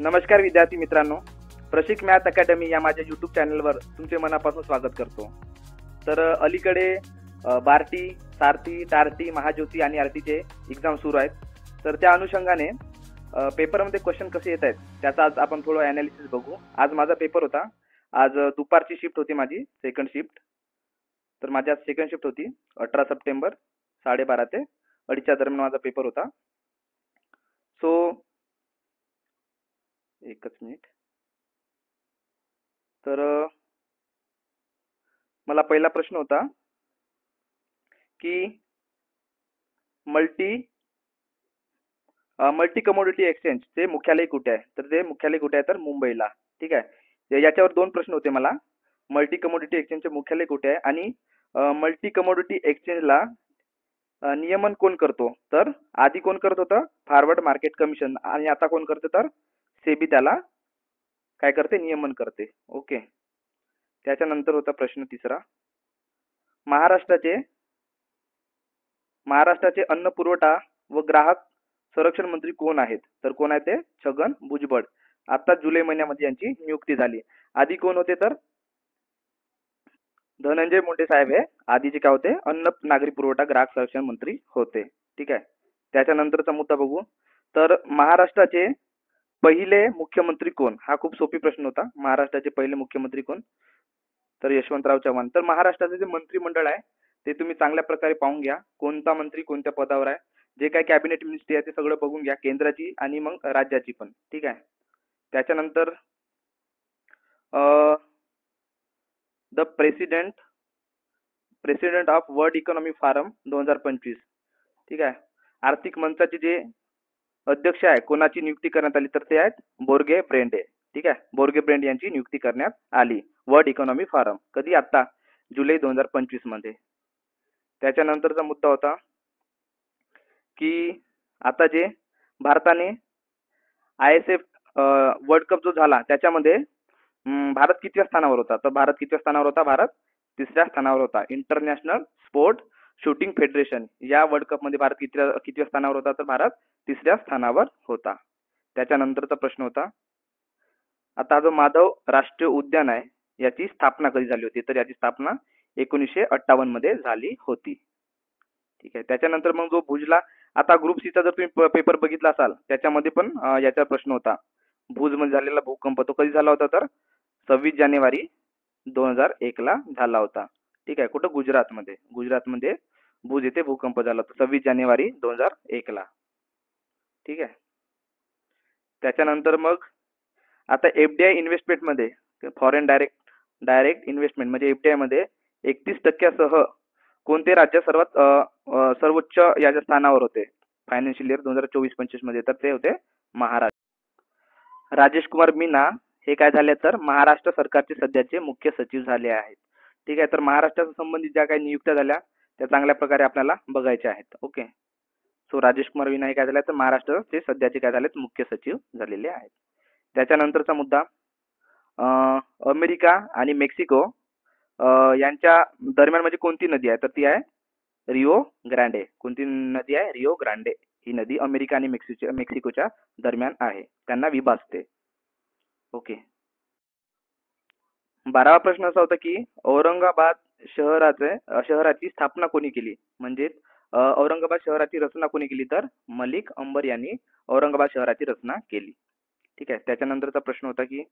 नमस्कार विद्यार्थी मित्रांनो, प्रशिक मॅथ अकॅडमी या माझ्या यूट्यूब चॅनलवर तुमचे मनापासून स्वागत करतो. तर अलीकडे बार्टी, सारथी, टार्टी, महाज्योती आणि आरटीचे एक्झाम सुरू आहेत. तर त्या अनुषंगाने पेपरमध्ये क्वेश्चन कसे येत आहेत त्याचा आज आपण थोडं ॲनालिसिस बघू. आज माझा पेपर होता. आज दुपारची शिफ्ट होती माझी, सेकंड शिफ्ट. तर माझी आज सेकंड शिफ्ट होती. 18 सप्टेंबर 12:30 ते 2:30 दरम्यान माझा पेपर होता. सो एकच मिनिट. तर मला पहिला प्रश्न होता की मल्टी कमोडिटी एक्सचेंजचे मुख्यालय कुठे आहे? तर ते मुख्यालय कुठे आहे? तर मुंबईला. ठीक आहे. याच्यावर दोन प्रश्न होते मला. मल्टी कमोडिटी एक्सचेंजचे मुख्यालय कुठे आहे आणि मल्टी कमोडिटी एक्सचेंजला नियमन कोण करतो? तर आधी कोण करत होतं? Forward market commission. आणि आता कोण करते? तर सेबी त्याला काय करते? नियमन करते. ओके. त्याच्यानंतर होता प्रश्न तिसरा. महाराष्ट्राचे अन्न पुरवठा व ग्राहक संरक्षण मंत्री कोण आहेत? तर कोण आहे ते? छगन भुजबळ. आता जुलै महिन्यामध्ये यांची नियुक्ती झाली. आधी कोण होते? तर धनंजय मुंडे साहेब हे आधीचे काय होते? अन्न नागरी पुरवठा ग्राहक संरक्षण मंत्री होते. ठीक आहे. त्याच्यानंतरचा मुद्दा बघू. तर महाराष्ट्राचे पहिले मुख्यमंत्री कोण? हा खूप सोपी प्रश्न होता. महाराष्ट्राचे पहिले मुख्यमंत्री कोण? तर यशवंतराव चव्हाण. तर महाराष्ट्राचे जे मंत्रिमंडळ आहे ते तुम्ही चांगल्या प्रकारे पाहून घ्या. कोणता मंत्री कोणत्या पदावर आहे, जे काही कॅबिनेट मिनिस्ट्री आहे ते सगळं बघून घ्या, केंद्राची आणि मग राज्याची पण. ठीक आहे. त्याच्यानंतर the president of world economy forum 2025. ठीक आहे. आर्थिक मंचाचे जे अध्यक्ष आहे कोणाची नियुक्ती करण्यात आली? तर ते आहेत बोर्गे ब्रेंडे. ठीक आहे. बोर्गे ब्रेंड यांची नियुक्ती करण्यात आली वर्ल्ड इकॉनॉमी फोरम. कधी? आता जुलै 2025 मध्ये. त्याच्यानंतरचा मुद्दा होता की आता जे भारताने ISF वर्ल्ड कप जो झाला त्याच्यामध्ये भारत कितव्या स्थानावर होता? तर भारत कितव्या स्थानावर होता? भारत 3ऱ्या स्थानावर होता. इंटरनॅशनल स्पोर्ट शूटिंग फेडरेशन या वर्ल्ड कप मध्ये भारत कितव्या स्थानावर होता? तर भारत 3ऱ्या स्थानावर होता. त्याच्यानंतरचा प्रश्न होता, आता जो माधव राष्ट्रीय उद्यान आहे याची स्थापना कधी झाली होती? तर याची स्थापना 1958 मध्ये झाली होती. ठीक आहे. त्याच्यानंतर मग जो भुजला, आता ग्रुप सीचा जर तुम्ही पेपर बघितला असाल त्याच्यामध्ये पण याचा प्रश्न होता. भुज मध्ये झालेला भूकंप तो कधी झाला होता? तर 26 जानेवारी 2001 ला झाला होता. ठीक आहे. कुठं? गुजरातमध्ये. गुजरातमध्ये भुज येथे भूकंप झाला होता 26 जानेवारी 2001 ला. ठीक आहे. त्याच्यानंतर मग आता FDI इन्व्हेस्टमेंट मध्ये, फॉरेन डायरेक्ट इन्व्हेस्टमेंट म्हणजे FDI मध्ये 31% कोणते राज्य सर्वोच्च याच्या स्थानावर होते फायनान्शियल इयर 2024-25 मध्ये? तर ते होते महाराष्ट्र. राजेश कुमार मीना हे काय झाले? तर महाराष्ट्र सरकारचे सध्याचे मुख्य सचिव झाले आहेत. ठीक आहे. तर महाराष्ट्राच्या संबंधित ज्या काही नियुक्त्या झाल्या त्या चांगल्या प्रकारे आपल्याला बघायच्या आहेत. ओके. सो राजेश कुमार मीना हे काय झाले? तर महाराष्ट्राचे सध्याचे काय झालेत? मुख्य सचिव झालेले आहेत. त्याच्यानंतरचा मुद्दा, अमेरिका आणि मेक्सिको यांच्या दरम्यान म्हणजे कोणती नदी आहे? तर ती आहे रिओ ग्रांडे. कोणती नदी आहे? Rio Grande. ही नदी अमेरिका आणि मेक्सिकोच्या दरम्यान आहे. त्यांना विभागते. ओके. 12वा प्रश्न असा होता की औरंगाबाद शहराची स्थापना कोणी केली? म्हणजे औरंगाबाद शहराची रचना कोणी केली? तर मलिक अंबर यांनी औरंगाबाद शहराची रचना केली. ठीक आहे. त्याच्यानंतरचा प्रश्न होता की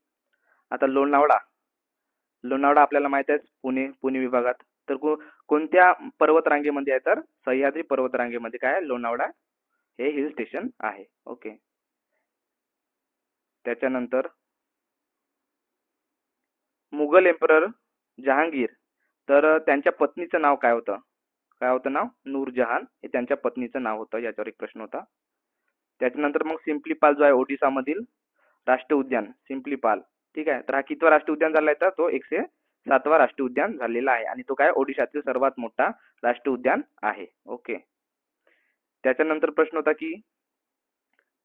आता लोणावळा आपल्याला माहित आहे पुणे विभागात. तर कोणत्या पर्वतरांगेमध्ये आहे? तर सह्याद्री पर्वतरांगेमध्ये काय आहे? लोणावळा हे हिल स्टेशन आहे. ओके. त्याच्यानंतर मुघल एम्परर जहांगीर, तर त्यांच्या पत्नीचं नाव काय होतं? काय होतं नाव? नूरजहान हे त्यांच्या पत्नीचं नाव होतं. याच्यावर एक प्रश्न होता. त्याच्यानंतर मग सिम्पलीपाल जो आहे ओडिसा मधील राष्ट्रीय उद्यान सिम्पलीपाल. ठीक आहे. तर हा कितवा राष्ट्रीय उद्यान झाला आहे? तर तो 107वा राष्ट्रीय उद्यान झालेला आहे आणि तो काय? ओडिशातील सर्वात मोठा राष्ट्रीय उद्यान आहे. ओके. त्याच्यानंतर प्रश्न होता की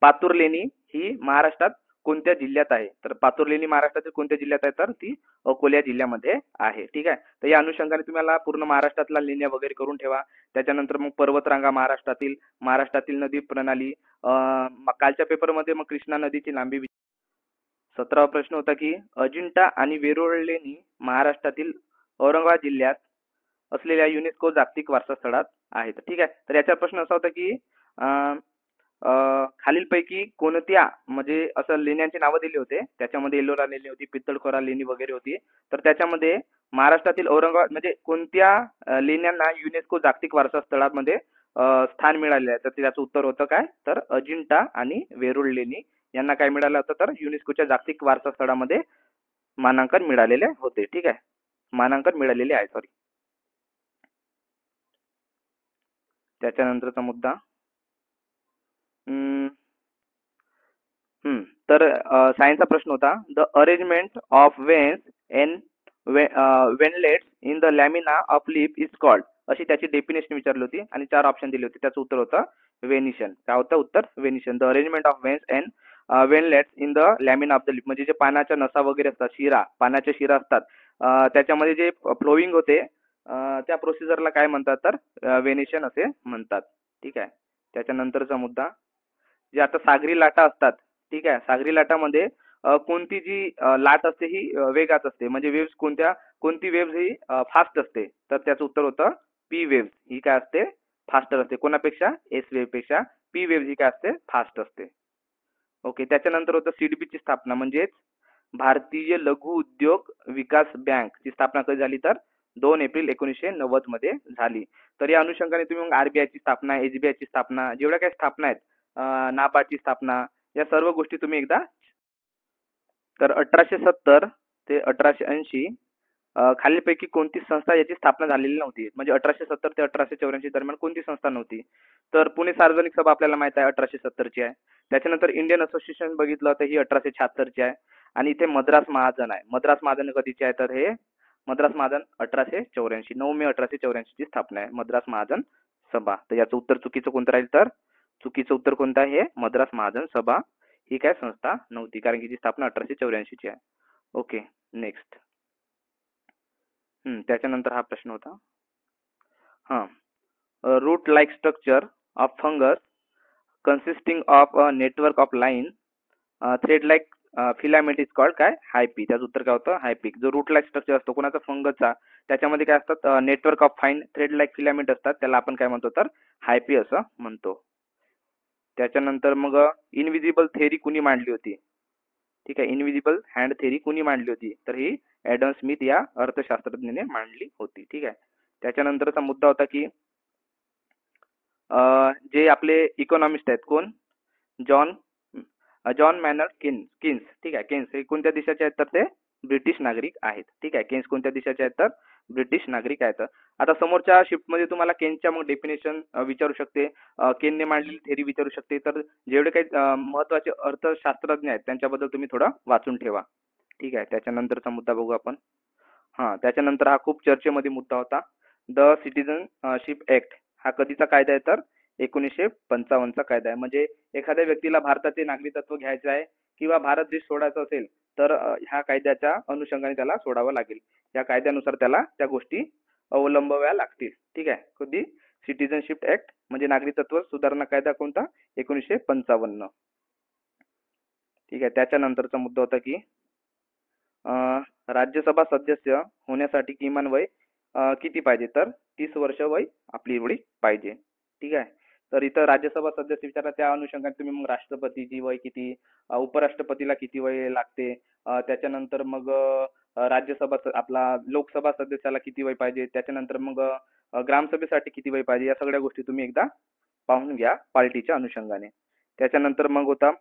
पातूर लेणी ही महाराष्ट्रात कोणत्या जिल्ह्यात आहे? तर पातूर लेणी महाराष्ट्रातील कोणत्या जिल्ह्यात आहे? तर ती अकोला जिल्ह्यामध्ये आहे. ठीक आहे. तर या अनुषंगाने तुम्हाला पूर्ण महाराष्ट्रातला लेण्या वगैरे करून ठेवा. त्याच्यानंतर मग पर्वतरांगा महाराष्ट्रातील नदी प्रणाली, कालच्या पेपरमध्ये मग कृष्णा नदीची लांबी 17वा प्रश्न होता की अजिंठा आणि वेरूळ लेणी महाराष्ट्रातील औरंगाबाद जिल्ह्यात असलेल्या युनेस्को जागतिक वारसा स्थळात आहेत. ठीक आहे. तर याचा प्रश्न असा होता की अं, खालीलपैकी कोणत्या म्हणजे असं लेण्यांची नावं दिली होते. त्याच्यामध्ये एलोरा लेणी होती, पित्तळखोरा लेणी वगैरे होती. तर त्याच्यामध्ये महाराष्ट्रातील औरंगाबाद म्हणजे कोणत्या लेण्यांना युनेस्को जागतिक वारसा स्थळामध्ये स्थान मिळाले आहे. तर त्याचं उत्तर होतं काय, तर अजिंठा आणि वेरूळ लेणी यांना काय मिळालं होतं, तर युनेस्कोच्या जागतिक वारसा स्थळामध्ये मानांकन मिळालेले होते. ठीक आहे, मानांकन मिळालेले आहे. सॉरी. त्याच्यानंतरचा मुद्दा हम्म, तर सायन्सचा प्रश्न होता the arrangement of veins in veinlets in the lamina of leaf is called, अशी त्याची डेफिनेशन विचारली होती आणि 4 ऑप्शन दिले होते. त्याचं उत्तर होतं वेनिशन. काय होतं उत्तर? Venation. The arrangement of veins and veinlets in the lamina of the leaf, म्हणजे जे पानाच्या नसा वगैरे असतात, शिरा, पानाच्या शिरा असतात, त्याच्यामध्ये जे फ्लोईंग होते त्या प्रोसिजरला काय म्हणतात, तर वेनिशन असे म्हणतात. ठीक आहे. त्याच्यानंतरचा मुद्दा, जे आता सागरी लाटा असतात, ठीक आहे, सागरी लाटामध्ये कोणती जी लाट असते ही वेगात असते, म्हणजे वेव्स कोणती वेव्स ही फास्ट असते, तर त्याचं उत्तर होतं पी वेव्स. ही काय असते, फास्टर असते. कोणापेक्षा? एस वेव्ह पेक्षा पी वेव्स ही काय असते, फास्ट असते. ओके. त्याच्यानंतर होतं सीडबीची स्थापना, म्हणजेच भारतीय लघु उद्योग विकास बँक ची स्थापना कधी झाली, तर 2 एप्रिल 1990 मध्ये झाली. तर या अनुषंगाने तुम्ही मग आरबीआयची स्थापना, एसबीआयची स्थापना, जेवढ्या काही स्थापना आहेत, नाबार्डची स्थापना, या सर्व गोष्टी तुम्ही एकदा. तर 1870 ते 1880 खालीलपैकी कोणती संस्था याची स्थापना झालेली नव्हती, म्हणजे 1870 ते 1884 दरम्यान कोणती संस्था नव्हती, तर पुणे सार्वजनिक सभा आपल्याला माहित आहे 1870 ची आहे. त्याच्यानंतर इंडियन असोसिएशन बघितलं तर ही 1876 ची आहे. आणि इथे मद्रास महाजन आहे. मद्रास महाजन कधीचे आहे, तर हे मद्रास महाजन 1884, 9 मे 1884 ची स्थापना आहे मद्रास महाजन सभा. तर याचं उत्तर चुकीचं कोणतं राहील, तर चुकीचं उत्तर कोणतं आहे, हे मद्रास महाजन सभा ही काय संस्था नव्हती, कारण की ची स्थापना 1884 ची आहे. ओके. नेक्स्ट. त्याच्यानंतर हा प्रश्न होता. हां. Root like structure of fungus consisting of a network of line thread like filament is called काय, हायपी. त्याचं उत्तर काय होतं, हायपी. जो रूट लाईक स्ट्रक्चर असतो कोणाचा, फंगसचा, त्याच्यामध्ये काय असतात, network of fine thread like filament असतात, त्याला आपण काय म्हणतो, तर हायपी असं म्हणतो. त्याच्यानंतर मग इनविजिबल थेअरी कुणी मांडली होती? ठीक आहे, इनविजिबल हँड थेअरी कुणी मांडली होती, तर ही ॲडम स्मिथ या अर्थशास्त्रज्ञाने मांडली होती. ठीक आहे. त्याच्यानंतरचा मुद्दा होता की जे आपले इकॉनॉमिस्ट आहेत, कोण, जॉन जॉन मॅनर किन्स. ठीक आहे, केन्स हे कोणत्या देशाचे आहेत, तर ते ब्रिटिश नागरिक आहेत. ठीक आहे, केन्स कोणत्या देशाचे आहेत, तर ब्रिटिश नागरिक आहेत. आता समोरच्या शिफ्टमध्ये तुम्हाला केनच्या मग डेफिनेशन विचारू शकते, केनने मांडलेली थेरी विचारू शकते. तर जेवढे काही महत्वाचे अर्थशास्त्रज्ञ आहेत त्यांच्याबद्दल तुम्ही थोडं वाचून ठेवा. ठीक आहे. त्याच्यानंतरचा मुद्दा बघू आपण. हां, त्याच्यानंतर हा खूप चर्चेमध्ये मुद्दा होता, द सिटिझनशिप ऍक्ट. हा कधीचा कायदा आहे, तर 1955चा कायदा आहे. म्हणजे एखाद्या व्यक्तीला भारताचे नागरिकत्व घ्यायचं आहे किंवा भारत देश सोडायचा असेल, तर ह्या कायद्याच्या अनुषंगाने त्याला सोडावं लागेल. या कायद्यानुसार त्याला त्या गोष्टी अवलंबाव्या लागतील. ठीक आहे. कधी? सिटिझनशिप ऍक्ट म्हणजे नागरिकत्व सुधारणा कायदा कोणता, 1955. ठीक आहे. त्याच्यानंतरचा मुद्दा होता की राज्यसभा सदस्य होण्यासाठी किमान वय किती पाहिजे, तर 30 वर्ष वय आपली एवढी पाहिजे. ठीक आहे. तर इथं राज्यसभा सदस्य विचारला, त्या अनुषंगाने तुम्ही मग राष्ट्रपतीची वय किती, उपराष्ट्रपतीला किती वय लागते, त्याच्यानंतर मग राज्यसभा आपला लोकसभा सदस्याला किती वय पाहिजे, त्याच्यानंतर मग ग्रामसभेसाठी किती वय पाहिजे, या सगळ्या गोष्टी तुम्ही एकदा पाहून घ्या पार्टीच्या अनुषंगाने. त्याच्यानंतर मग होता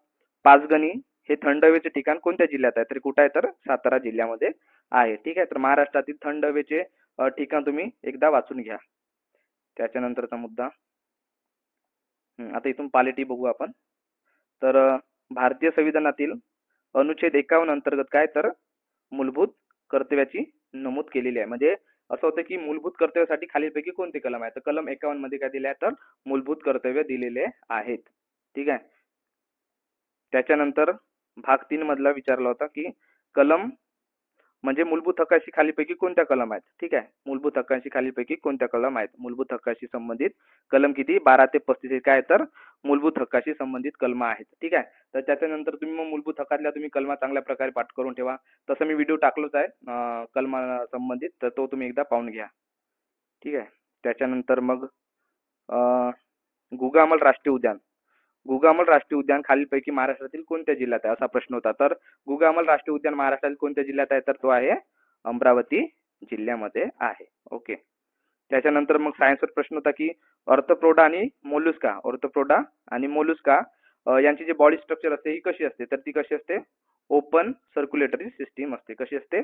पाचगणी. हे थंड हवेचे ठिकाण कोणत्या जिल्ह्यात आहे, तर कुठे आहे, तर सातारा जिल्ह्यामध्ये आहे. ठीक आहे. तर महाराष्ट्रातील थंड हवेचे ठिकाण तुम्ही एकदा वाचून घ्या. त्याच्यानंतरचा मुद्दा, आता इथून पालिटी बघू आपण. तर भारतीय संविधानातील अनुच्छेद 51 अंतर्गत काय, तर मूलभूत कर्तव्याची नमूद केलेली आहे. म्हणजे असं होतं की मूलभूत कर्तव्यासाठी खालीलपैकी कोणते कलम आहे, तर कलम 51 मध्ये काय दिले आहे, तर मूलभूत कर्तव्य दिलेले आहेत. ठीक आहे. त्याच्यानंतर भाग 3 मधला विचारला होता की कलम म्हणजे मूलभूत हक्काशी खालीपैकी कोणत्या कलम आहेत? ठीक आहे, मूलभूत हक्काशी खालीपैकी कोणत्या कलम आहेत? मूलभूत हक्काशी संबंधित कलम किती? 12 ते 35 हे काय तर मूलभूत हक्काशी संबंधित कलम आहेत. ठीक आहे, तर त्याच्यानंतर तुम्ही मग मूलभूत हक्कातल्या तुम्ही कलमा चांगल्या प्रकारे पाठ करून ठेवा. तसं मी व्हिडिओ टाकलोच आहे कलमा संबंधित, तर तो तुम्ही एकदा पाहून घ्या. ठीक आहे, त्याच्यानंतर मग गुगामल राष्ट्रीय उद्यान. गुगामल राष्ट्रीय उद्यान खालीलपैकी महाराष्ट्रातील कोणत्या जिल्ह्यात आहे असा प्रश्न होता. तर गुगामल राष्ट्रीय उद्यान महाराष्ट्रातील कोणत्या जिल्ह्यात आहे? तर तो आहे अमरावती जिल्ह्यामध्ये आहे. ओके, त्याच्यानंतर मग सायन्सवर प्रश्न होता की ऑर्थोप्रोडा आणि मोलुस्का, ऑर्थोप्रोडा आणि मोलुस्का यांची जी बॉडी स्ट्रक्चर असते ही कशी असते? तर ती कशी असते? ओपन सर्क्युलेटरी सिस्टीम असते. कशी असते?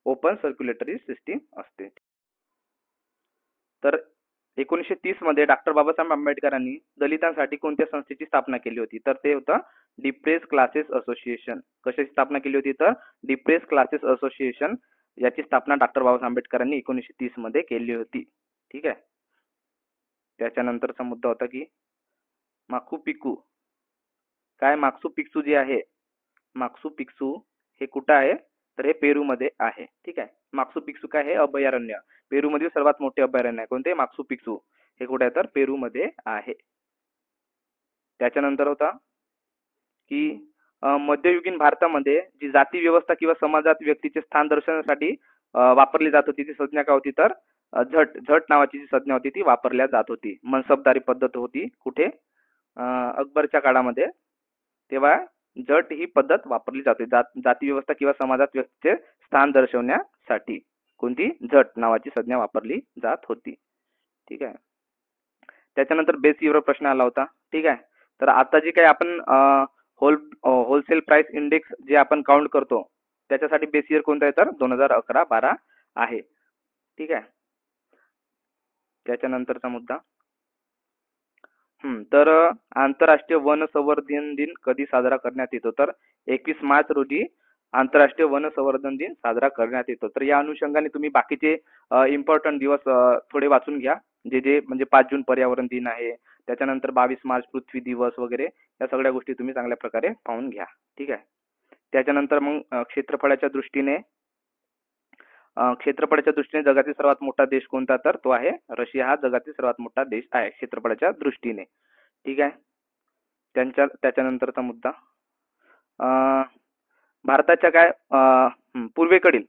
ओपन सर्क्युलेटरी सिस्टीम असते. तर 1930 मध्ये डॉक्टर बाबासाहेब आंबेडकरांनी दलितांसाठी कोणत्या संस्थेची स्थापना केली होती? तर ते होतं डिप्रेस क्लासेस असोसिएशन. कशाची स्थापना केली होती? तर डिप्रेस क्लासेस असोसिएशन याची स्थापना डॉक्टर बाबासाहेब आंबेडकरांनी 1930 मध्ये केली होती. ठीक आहे, त्याच्यानंतरचा मुद्दा होता की माकू पिकू. काय माक्सू पिक्सू जे आहे, माक्सू पिक्सू हे कुठं आहे? तर हे पेरू मध्ये आहे. ठीक आहे, माक्सू पिक्सू काय हे अभयारण्य, पेरू मधील सर्वात मोठे अभयारण्य आहे. कोणते? माक्सू पिक्सू. हे कुठे आहे? तर पेरू मध्ये आहे. त्याच्यानंतर होता की मध्ययुगीन भारतामध्ये जी जाती व्यवस्था किंवा समाजात व्यक्तीचे स्थान दर्शवण्यासाठी वापरली जात होती ती संज्ञा काय होती? तर झट, झट नावाची जी संज्ञा होती ती वापरल्या जात होती. मनसबदारी पद्धत होती कुठे? अकबरच्या काळामध्ये. तेव्हा जट ही पद्धत वापरली जाते जाती व्यवस्था किंवा समाजात व्यक्तीचे स्थान दर्शवण्यासाठी. कोणती? जट नावाची संज्ञा वापरली जात होती. ठीक आहे, त्याच्यानंतर बेस इयरवर प्रश्न आला होता. ठीक आहे, तर आता जे काही आपण होलसेल प्राइस इंडेक्स जे आपण काउंट करतो त्याच्यासाठी बेस इयर कोणता आहे? तर 2011-12 आहे. ठीक आहे, त्याच्यानंतरचा मुद्दा तर आंतरराष्ट्रीय वन संवर्धन दिन कधी साजरा करण्यात येतो? तर 21 मार्च रोजी आंतरराष्ट्रीय वन संवर्धन दिन साजरा करण्यात येतो. तर या अनुषंगाने तुम्ही बाकीचे इम्पॉर्टंट दिवस थोडे वाचून घ्या. जे जे म्हणजे 5 जून पर्यावरण दिन आहे, त्याच्यानंतर 22 मार्च पृथ्वी दिवस वगैरे या सगळ्या गोष्टी तुम्ही चांगल्या प्रकारे पाहून घ्या. ठीक आहे, त्याच्यानंतर मग क्षेत्रफळाच्या दृष्टीने जगातील सर्वात मोठा देश कोणता? तर तो आहे रशिया. हा जगातील सर्वात मोठा देश आहे क्षेत्रफळाच्या दृष्टीने. ठीक आहे, त्याच्यानंतरचा मुद्दा भारताच्या काय पूर्वेकडील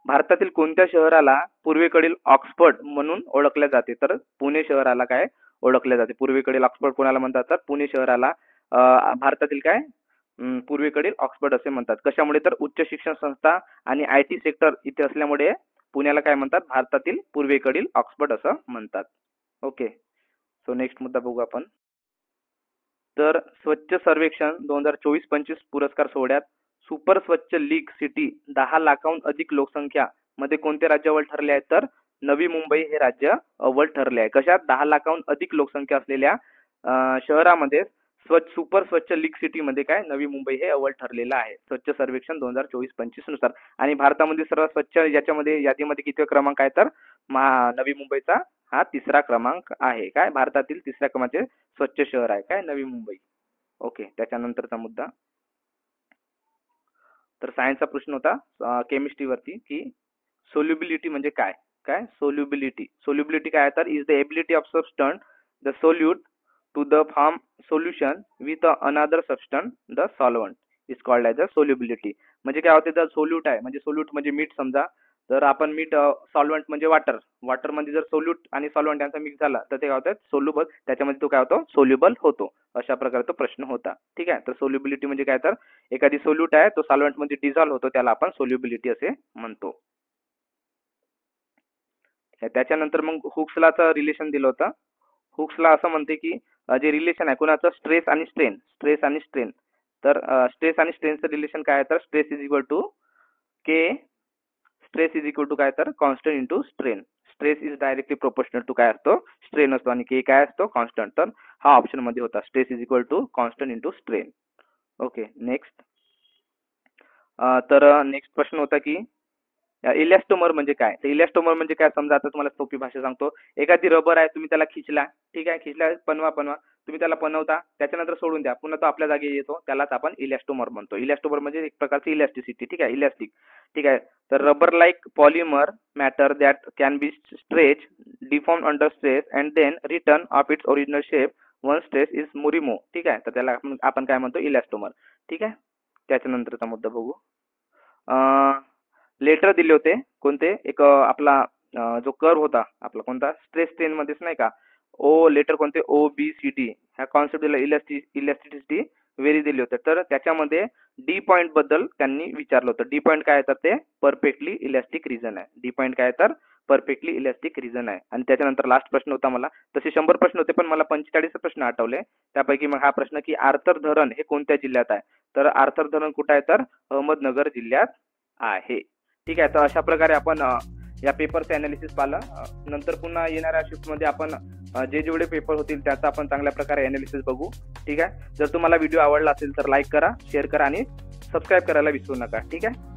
भारतातील कोणत्या शहराला पूर्वेकडील ऑक्सफर्ड म्हणून ओळखले जाते? तर पुणे शहराला काय ओळखले जाते? पूर्वेकडील ऑक्सफर्ड कोणाला म्हणतात? तर पुणे शहराला भारतातील काय पूर्वेकडील ऑक्सफर्ड असे म्हणतात. कशामुळे? तर उच्च शिक्षण संस्था आणि IT सेक्टर इथे असल्यामुळे पुण्याला काय म्हणतात? भारतातील पूर्वेकडील ऑक्सफर्ड असं म्हणतात. ओके, सो नेक्स्ट मुद्दा बघू आपण. तर स्वच्छ सर्वेक्षण 2024-25 पुरस्कार सोहळ्यात सुपर स्वच्छ लीग सिटी 10 लाखाहून अधिक लोकसंख्या मध्ये कोणते राज्य अव्वल ठरले आहे? तर नवी मुंबई हे राज्य अव्वल ठरले आहे. कशात? 10 लाखाहून अधिक लोकसंख्या असलेल्या शहरामध्ये सुपर स्वच्छ लीग सिटी मध्ये काय नवी मुंबई हे अव्वल ठरलेलं आहे स्वच्छ सर्वेक्षण 2024-25 नुसार. आणि भारतामध्ये सर्वात स्वच्छ याच्यामध्ये यादीमध्ये किती क्रमांक आहे? तर नवी मुंबईचा हा 3रा क्रमांक आहे. काय? भारतातील 3ऱ्या क्रमांकाचे स्वच्छ शहर आहे काय? नवी मुंबई. ओके, त्याच्यानंतरचा मुद्दा तर सायन्सचा प्रश्न होता केमिस्ट्रीवरती की सोल्युबिलिटी म्हणजे काय? काय सोल्युबिलिटी? सोल्युबिलिटी काय आहे? तर is the ability of substance the solute to the form solution with another substance the solvent is called as a solubility. म्हणजे काय होते? जर सोल्यूट आहे म्हणजे सोल्यूट म्हणजे मीठ समजा, तर आपण मीठ सॉल्वंट म्हणजे वॉटर, वॉटर मध्ये जर सोल्यूट आणि सॉल्वंट यांचा मिक्स झाला तर ते काय होतं? सोल्युबल. त्याच्यामध्ये तो काय होतो? सोल्युबल होतो. अशा प्रकारे तो प्रश्न होता. ठीक आहे, तर सोल्युबिलिटी म्हणजे काय? तर एखादी सोल्यूट आहे तो सॉल्वंट मध्ये डिझॉल्व्ह होतो त्याला आपण सोल्युबिलिटी असे म्हणतो. त्याच्यानंतर मग हुक्सलाचं रिलेशन दिलं होतं. हुक्सला असं म्हणते की जे रिलेशन आहे कोणाचं? स्ट्रेस आणि स्ट्रेन, स्ट्रेस आणि स्ट्रेन. तर स्ट्रेस आणि स्ट्रेनचं रिलेशन काय आहे? तर stress is equal to K, stress is equal to काय? तर constant into strain. Stress is directly proportional to काय असतो? स्ट्रेन असतो. आणि के काय असतो? कॉन्स्टंट. तर हा ऑप्शन मध्ये होता stress is equal to constant into strain. Okay, next. तर नेक्स्ट प्रश्न होता की इलॅस्टोमर म्हणजे काय? तर इलॅस्टोमर म्हणजे काय? समजा आता तुम्हाला सोपी भाषा सांगतो. एखादी रबर आहे, तुम्ही त्याला खिचला, ठीक आहे, खिचला, पनवा तुम्ही त्याला बनवता, त्याच्यानंतर सोडून द्या, पुन्हा तो आपल्या जागी येतो, त्यालाच आपण इलॅस्टोमर म्हणतो. इलॅस्टोमर म्हणजे एक प्रकारची इलॅस्टिसिटी, ठीक आहे, इलॅस्टिक, ठीक आहे. तर rubber like polymer matter that can be stretch, deform under stress and then return of its original shape when stress is मुरिमो, ठीक आहे. तर त्याला आपण काय म्हणतो, इलॅस्टोमर, ठीक आहे. त्याच्यानंतरचा मुद्दा बघू. लेटर दिले होते कोणते, एक आपला जो कर्व होता आपला कोणता, स्ट्रेस स्ट्रेन मध्येच नाही का, ओ लेटर कोणते, ओ बी सी डी, ह्या कॉन्सेप्ट दिला, इलॅस्टिसिटी व्हेरी दिले होते. तर त्याच्यामध्ये डी पॉईंट बद्दल त्यांनी विचारलं होतं. डी पॉईंट काय तर ते परफेक्टली इलॅस्टिक रिजन आहे. डी पॉईंट काय तर परफेक्टली इलॅस्टिक रिजन आहे. आणि त्याच्यानंतर लास्ट प्रश्न होता मला, तसे 100 प्रश्न होते पण मला 45 प्रश्न आठवले. त्यापैकी मग हा प्रश्न की आर्थर धरण हे कोणत्या जिल्ह्यात आहे, तर आर्थर धरण कुठं आहे तर अहमदनगर जिल्ह्यात आहे, ठीक आहे. तर अशा प्रकारे आपण या पेपरचं अनालिसिस पाहिलं. नंतर पुन्हा येणाऱ्या शिफ्टमध्ये आपण जे जेवढे पेपर होतील त्याचा आपण चांगल्या प्रकारे अनालिसिस बघू, ठीक आहे. जर तुम्हाला व्हिडिओ आवडला असेल तर लाईक करा, शेअर करा आणि सबस्क्राईब करायला विसरू नका, ठीक आहे.